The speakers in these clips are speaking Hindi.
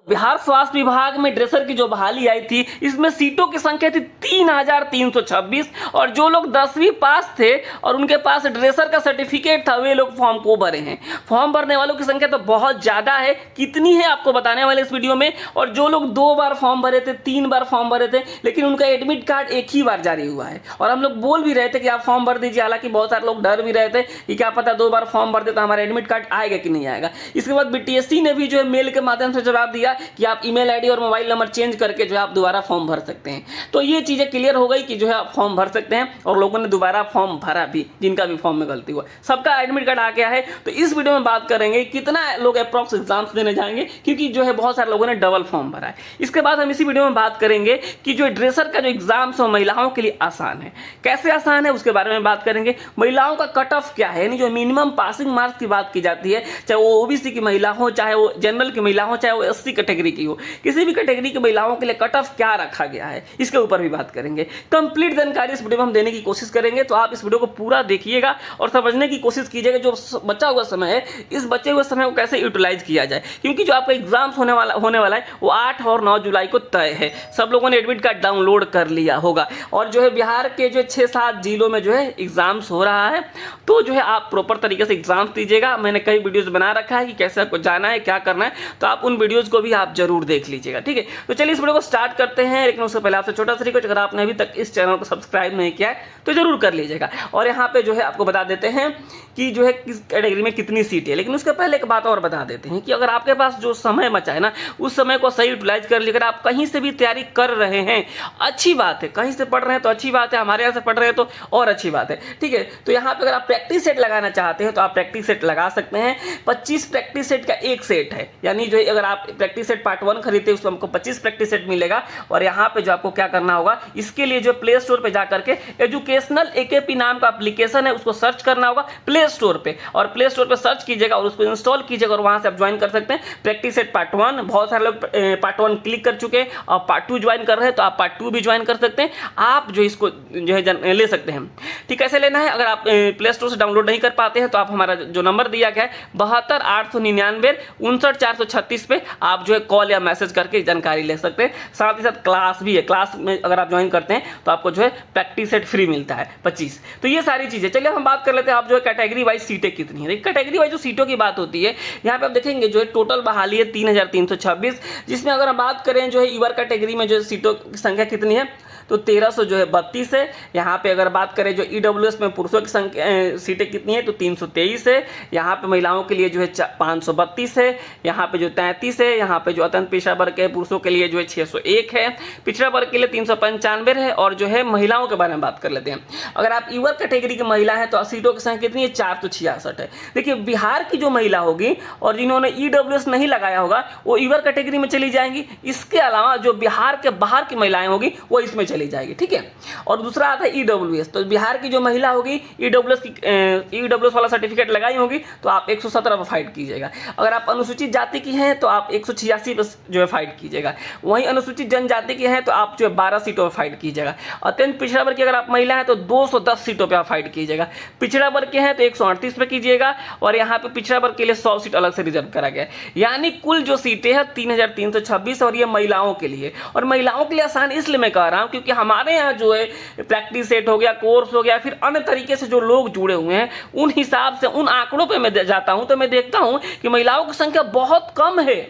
बिहार स्वास्थ्य विभाग में ड्रेसर की जो बहाली आई थी, इसमें सीटों की संख्या थी 3,326 और जो लोग 10वीं पास थे और उनके पास ड्रेसर का सर्टिफिकेट था वे लोग फॉर्म को भरे हैं। फॉर्म भरने वालों की संख्या तो बहुत ज़्यादा है, कितनी है आपको बताने वाले इस वीडियो में। और जो लोग 2 बार फॉर्म भरे थे, 3 बार फॉर्म भरे थे, लेकिन उनका एडमिट कार्ड एक ही बार जारी हुआ है। और हम लोग बोल भी रहे थे कि आप फॉर्म भर दीजिए, हालांकि बहुत सारे लोग डर भी रहे थे कि क्या पता 2 बार फॉर्म भर दे तो हमारा एडमिट कार्ड आएगा कि नहीं आएगा। इसके बाद बीटीएससी ने भी जो है मेल के माध्यम से जवाब दिया कि आप ईमेल आईडी और मोबाइल नंबर चेंज करके जो है आप दोबारा फॉर्म भर सकते हैं। तो ये चीजें क्लियर हो गई कि जो है आप फॉर्म भर सकते हैं और लोगों ने दोबारा फॉर्म भरा भी, जिनका भी फॉर्म में गलती हुआ। सबका एडमिट कार्ड आ गया है। तो इस वीडियो में बात करेंगे कितना लोग अप्रॉक्स एग्जाम्स देने जाएंगे, क्योंकि जो है बहुत सारे लोगों ने डबल फॉर्म भरा है। इसके बाद हम इसी वीडियो में बात करेंगे कि जो ड्रेसर का जो एग्जाम्स है महिलाओं के लिए आसान है, कैसे आसान है उसके बारे में बात करेंगे। महिलाओं का कट ऑफ क्या है, यानी जो मिनिमम पासिंग मार्क्स की बात की जाती है, चाहे वो ओबीसी की महिला हो, चाहे वो जनरल की महिला हो, चाहे वो एससी कैटेगरी की हो, किसी भी कैटेगरी की महिलाओं के लिए कट ऑफ क्या रखा गया है, इसके ऊपर भी बात करेंगे। कंप्लीट जानकारी इस वीडियो में हम देने की कोशिश करेंगे, तो आप इस वीडियो को पूरा देखिएगा और समझने की कोशिश कीजिएगा जो बचा हुआ समय है, इस बचे हुए समय को कैसे यूटिलाइज किया जाए। क्योंकि जो आपका एग्जाम्स होने वाला है वो 8 और 9 जुलाई को तय है। सब लोगों ने एडमिट कार्ड डाउनलोड कर लिया होगा और जो है बिहार के जो 6-7 जिलों में जो है एग्जाम्स हो रहा है। तो जो है आप प्रॉपर तरीके से एग्जाम्स दीजिएगा। मैंने कई वीडियोस बना रखा है कि कैसे आपको जाना है, क्या करना है, तो आप उन वीडियोस को भी आप जरूर देख लीजिएगा। ठीक है, तो चलिए इस वीडियो को स्टार्ट करते हैं। लेकिन उससे पहले आपसे छोटा सा रिक्वेस्ट, अगर आपने अभी तक इस चैनल को सब्सक्राइब नहीं किया है तो जरूर कर लीजिएगा। और यहाँ पे जो है आपको बता देते हैं कि जो है किस कैटेगरी में कितनी सीट है। लेकिन उसके पहले एक बात और बता देते हैं कि अगर आपके पास जो समय बचा है ना, उस समय को सही यूटिलाइज कर लीजिएगा। आप कहीं से भी तैयारी कर रहे हैं, अच्छी बात है, कहीं से पढ़ रहे हैं तो अच्छी बात है, हमारे यहाँ से पढ़ रहे हैं तो और अच्छी बात है। ठीक है, तो यहाँ पे अगर आप प्रैक्टिस सेट लगाना चाहते हैं तो आप प्रैक्टिस सेट लगा सकते हैं। 25 प्रैक्टिस सेट का एक सेट है, यानी जो अगर आप प्रैक्टिस सेट पार्ट 1 खरीदते हैं उसमें हमको 25 प्रैक्टिस सेट मिलेगा। और यहाँ पे जो आपको क्या करना होगा, इसके लिए जो प्ले स्टोर पे जाकर के एजुकेशनल एकेपी नाम का एप्लीकेशन है उसको सर्च करना होगा प्ले स्टोर पे, और प्ले स्टोर पे सर्च कीजिएगा और उसको इंस्टॉल कीजिएगा और वहां से आप ज्वाइन कर सकते हैं प्रैक्टिस सेट पार्ट 1। बहुत सारे लोग पार्ट 1 क्लिक कर चुके हैं और पार्ट 2 ज्वाइन कर रहे हैं, तो आप पार्ट 2 भी ज्वाइन कर सकते हैं। आप जो इसको जो है ले सकते हैं। ठीक, कैसे लेना है, अगर आप प्ले स्टोर से डाउनलोड नहीं कर पाते हैं तो आप हमारा जो नंबर दिया गया है 72 899 59 436 पे आप जो है कॉल या मैसेज करके जानकारी ले सकते हैं। साथ ही साथ क्लास भी है, क्लास में अगर आप ज्वाइन करते हैं तो आपको जो है प्रैक्टिस सेट फ्री मिलता है 25। तो ये सारी चीजें, चलिए हम बात कर लेते हैं आप जो है कैटेगरी वाइज सीटें कितनी है। कैटेगरी वाइज जो सीटों की बात होती है, यहाँ पे आप देखेंगे जो है टोटल बहाली है 3,326, जिसमें अगर हम बात करें जो है ईवर कैटेगरी में जो सीटों की संख्या कितनी है तो 1300 जो है 32 है। यहाँ पे अगर बात करें जो ईडब्ल्यूएस में पुरुषों की संख्या सीटें कितनी है तो 323 है। यहाँ पे महिलाओं के लिए जो है 532 है। यहाँ पे जो 33 है। यहाँ पे जो अत्यंत पिछड़ा वर्ग के पुरुषों के लिए जो है 601 है। पिछड़ा वर्ग के लिए 395 है। और जो है महिलाओं के बारे में बात कर लेते हैं, अगर आप ईवर कैटेगरी की महिला है तो सीटों की संख्या कितनी है 466 है। देखिए बिहार की जो महिला होगी और जिन्होंने ईडब्ल्यूएस नहीं लगाया होगा वो ईवर कैटेगरी में चली जाएंगी। इसके अलावा जो बिहार के बाहर की महिलाएं होगी वो इसमें चली जाएगी। ठीक है, और दूसरा आता है ईडब्ल्यूएस। तो बिहार की जो महिला होगी ईडब्ल्यूएस वाला सर्टिफिकेट लगाई होगी तो आप 117 पर फाइट कीजिएगा। अगर आप अनुसूचित जाति की हैं तो आप 186 पर जो है फाइट कीजिएगा। वहीं अनुसूचित जनजाति की हैं तो आप जो है 12 सीटों पर फाइट कीजिएगा। अत्यंत पिछड़ा वर्ग की अगर आप महिला हैं तो 210 सीटों पर आप फाइट कीजिएगा। पिछड़ा वर्ग के हैं तो 138 पे कीजिएगा। और यहाँ पे पिछड़ा वर्ग के लिए 100 सीट अलग से रिजर्व करा गया है। यानी कुल जो सीटें हैं 3,326 और ये महिलाओं के लिए। और महिलाओं के लिए आसान इसलिए मैं कह रहा हूँ क्योंकि हमारे यहाँ जो है प्रैक्टिस सेट हो गया, कोर्स हो गया, फिर अन्य तरीके से जो लोग जुड़े हुए हैं उन हिसाब से उन आंकड़ों पे मैं जाता हूं तो मैं देखता हूं कि महिलाओं की संख्या बहुत कम है,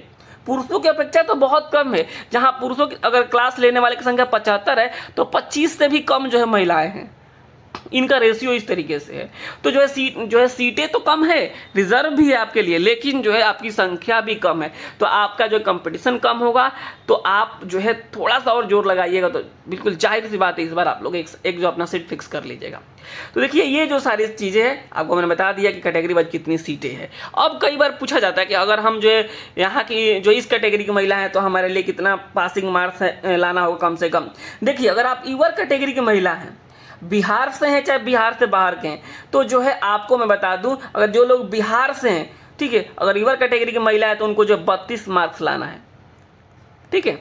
पुरुषों की अपेक्षा तो बहुत कम है। जहां पुरुषों की अगर क्लास लेने वाले की संख्या 75 है तो 25 से भी कम जो है महिलाएं हैं। इनका रेशियो इस तरीके से है। तो जो है सीटें तो कम है, रिजर्व भी है आपके लिए, लेकिन जो है आपकी संख्या भी कम है। तो आपका जो कंपटीशन कम होगा तो आप जो है थोड़ा सा और जोर लगाइएगा तो बिल्कुल जाहिर सी बात है इस बार आप लोग एक जो अपना सीट फिक्स कर लीजिएगा। तो देखिए ये जो सारी चीजें हैं आपको मैंने बता दिया कि कैटेगरी वाइज कितनी सीटें हैं। अब कई बार पूछा जाता है कि अगर हम जो है यहाँ की जो इस कैटेगरी की महिला है तो हमारे लिए कितना पासिंग मार्क्स लाना होगा कम से कम। देखिए अगर आप ईवर कैटेगरी की महिला हैं, बिहार से हैं चाहे बिहार से बाहर के हैं, तो जो है आपको मैं बता दूं अगर जो लोग बिहार से हैं, ठीक है, अगर ईवर कैटेगरी की महिला है तो उनको जो 32 मार्क्स लाना है। ठीक है,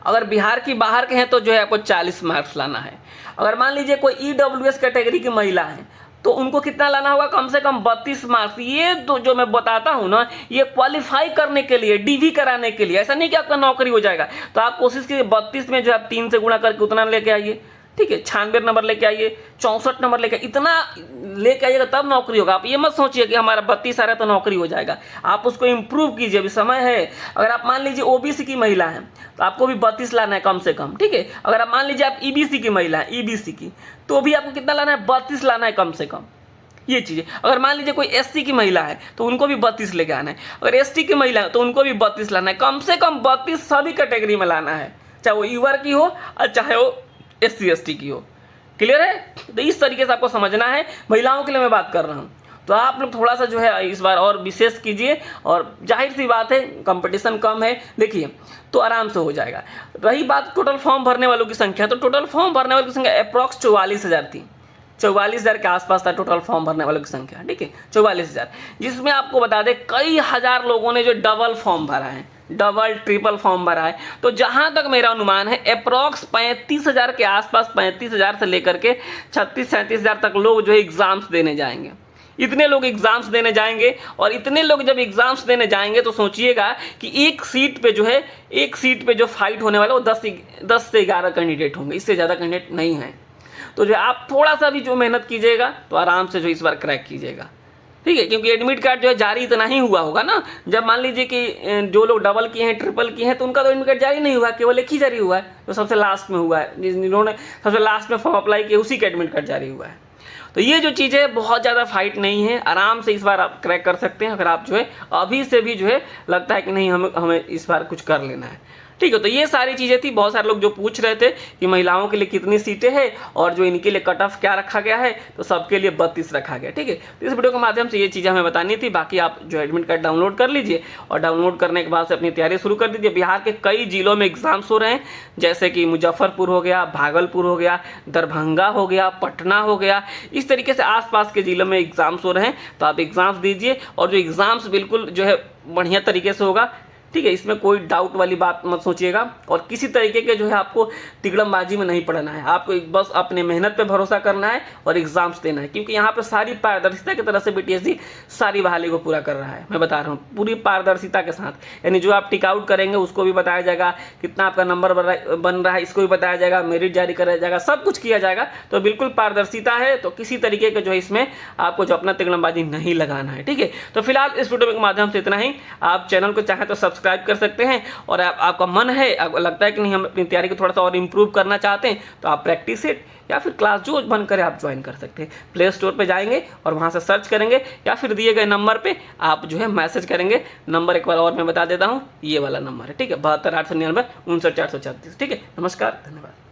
अगर बिहार की बाहर के हैं तो जो है आपको 40 मार्क्स लाना है। अगर मान लीजिए कोई ईडब्ल्यूएस कैटेगरी की महिला है तो उनको कितना लाना होगा, कम से कम 32 मार्क्स। ये तो जो मैं बताता हूं ना, ये क्वालिफाई करने के लिए, डीवी कराने के लिए, ऐसा नहीं कि आपका नौकरी हो जाएगा। तो आप कोशिश कीजिए 32 में जो आप 3 से गुणा करके उतना लेके आइए, ठीक है। 96 नंबर लेके आइए, 64 नंबर लेके, इतना लेके आइएगा तब नौकरी होगा। आप ये मत सोचिए कि हमारा 32 आ रहा है तो नौकरी हो जाएगा। आप उसको इंप्रूव कीजिए, अभी समय है। अगर आप मान लीजिए ओबीसी की महिला है तो आपको भी 32 लाना है कम से कम, ठीक है। अगर आप मान लीजिए आप ईबीसी की महिला है, ईबीसी की, तो भी आपको कितना लाना है, 32 लाना है कम से कम। ये चीज़ें, अगर मान लीजिए कोई एससी की महिला है तो उनको भी 32 लेके आना है। अगर एसटी की महिला है तो उनको भी 32 लाना है, कम से कम 32 सभी कैटेगरी में लाना है, चाहे वो ईवर की हो और चाहे वो एससी एसटी की हो। क्लियर है? तो इस तरीके से आपको समझना है। महिलाओं के लिए मैं बात कर रहा हूँ, तो आप लोग थोड़ा सा जो है इस बार और विशेष कीजिए। और जाहिर सी बात है कंपटीशन कम है, देखिए, तो आराम से हो जाएगा। रही बात टोटल फॉर्म भरने वालों की संख्या, तो टोटल फॉर्म भरने वालों की संख्या अप्रॉक्स 44,000 थी। 44,000 के आसपास था टोटल फॉर्म भरने वालों की संख्या, ठीक है, 44,000। जिसमें आपको बता दें कई हजार लोगों ने जो डबल फॉर्म भरा है, डबल ट्रिपल फॉर्म भरा है। तो जहां तक मेरा अनुमान है अप्रॉक्स 35,000 के आसपास, 35,000 से लेकर के 36-37,000 तक लोग जो है एग्जाम्स देने जाएंगे। इतने लोग एग्जाम्स देने जाएंगे, और इतने लोग जब एग्जाम्स देने जाएंगे तो सोचिएगा कि एक सीट पे जो है, एक सीट पे जो फाइट होने वाला वो 10 से 11 कैंडिडेट होंगे, इससे ज़्यादा कैंडिडेट नहीं है। तो जो आप थोड़ा सा भी जो मेहनत कीजिएगा तो आराम से जो इस बार क्रैक कीजिएगा, ठीक है। क्योंकि एडमिट कार्ड जो है जारी इतना ही हुआ होगा ना। जब मान लीजिए कि जो लोग डबल किए हैं, ट्रिपल किए हैं, तो उनका तो एडमिट कार्ड जारी नहीं हुआ, केवल एक ही जारी हुआ है, जो सबसे लास्ट में हुआ है, जिन्होंने सबसे लास्ट में फॉर्म अप्लाई किया उसी का एडमिट कार्ड जारी हुआ है। तो ये जो चीज़ें बहुत ज़्यादा फाइट नहीं है, आराम से इस बार आप क्रैक कर सकते हैं। अगर आप जो है अभी से भी जो है लगता है कि नहीं हमें इस बार कुछ कर लेना है, ठीक है। तो ये सारी चीज़ें थी। बहुत सारे लोग जो पूछ रहे थे कि महिलाओं के लिए कितनी सीटें हैं और जो इनके लिए कट ऑफ क्या रखा गया है, तो सबके लिए 32 रखा गया, ठीक है। तो इस वीडियो के माध्यम से ये चीज़ें हमें बतानी थी। बाकी आप जो एडमिट कार्ड डाउनलोड कर लीजिए, और डाउनलोड करने के बाद से अपनी तैयारी शुरू कर दीजिए। बिहार के कई जिलों में एग्जाम्स हो रहे हैं, जैसे कि मुजफ्फरपुर हो गया, भागलपुर हो गया, दरभंगा हो गया, पटना हो गया, इस तरीके से आसपास के जिलों में एग्जाम्स हो रहे हैं। तो आप एग्जाम्स दीजिए, और जो एग्जाम्स बिल्कुल जो है बढ़िया तरीके से होगा, ठीक है। इसमें कोई डाउट वाली बात मत सोचिएगा, और किसी तरीके के जो है आपको तिगड़मबाजी में नहीं पड़ना है। आपको बस अपने मेहनत पे भरोसा करना है और एग्जाम्स देना है, क्योंकि यहाँ पे सारी पारदर्शिता की तरह से बीटीएससी सारी बहाली को पूरा कर रहा है। मैं बता रहा हूँ पूरी पारदर्शिता के साथ, यानी जो आप टिक आउट करेंगे उसको भी बताया जाएगा, कितना आपका नंबर बन रहा है इसको भी बताया जाएगा, मेरिट जारी कराया जाएगा, सब कुछ किया जाएगा। तो बिल्कुल पारदर्शिता है, तो किसी तरीके का जो है इसमें आपको जो अपना तिगड़मबाजी नहीं लगाना है, ठीक है। तो फिलहाल इस वीडियो के माध्यम से इतना ही। आप चैनल को चाहें तो सब्सक्राइब कर सकते हैं, और आपका मन है, आपको लगता है कि नहीं हम अपनी तैयारी को थोड़ा सा और इम्प्रूव करना चाहते हैं, तो आप प्रैक्टिस सेट या फिर क्लास जो बन करे आप ज्वाइन कर सकते हैं। प्ले स्टोर पे जाएंगे और वहां से सर्च करेंगे, या फिर दिए गए नंबर पे आप जो है मैसेज करेंगे। नंबर एक बार और मैं बता देता हूँ, ये वाला नंबर है, ठीक है, 72 899 59 436, ठीक है। नमस्कार, धन्यवाद।